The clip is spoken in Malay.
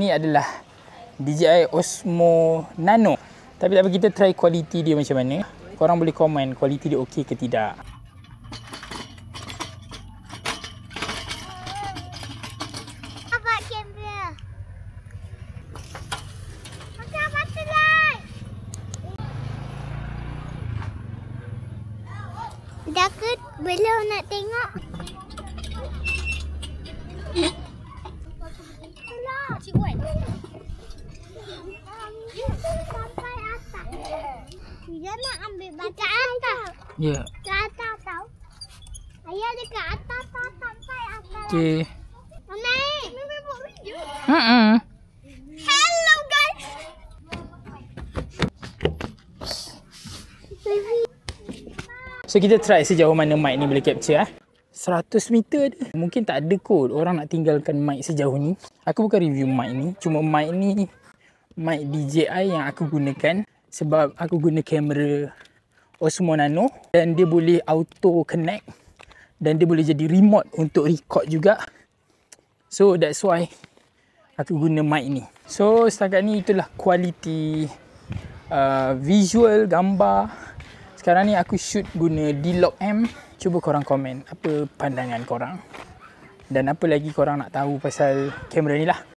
ni adalah DJI Osmo Nano. Tapi tak apa, kita try kualiti dia macam mana. Korang boleh komen kualiti dia okey ke tidak. Apa kamera? Macam mati light. Dah ke belum nak tengok? Cik Wan. Sampai atas. Dia nak ambil baca atas. Ya. Ke atas tau. Ayah dekat atas tau sampai atas. Okey. Naik. Mimi buat video. Hello guys. So kita try sejauh mana mic ni boleh capture 100 meter ada. Mungkin tak ada kot orang nak tinggalkan mic sejauh ni. Aku bukan review mic ni. Cuma mic ni mic DJI yang aku gunakan sebab aku guna kamera Osmo Nano dan dia boleh auto connect dan dia boleh jadi remote untuk record juga. So that's why aku guna mic ni. So setakat ni itulah kualiti visual gambar. Sekarang ni aku shoot guna D-Log-M. Cuba korang komen apa pandangan korang dan apa lagi korang nak tahu pasal kamera ni lah.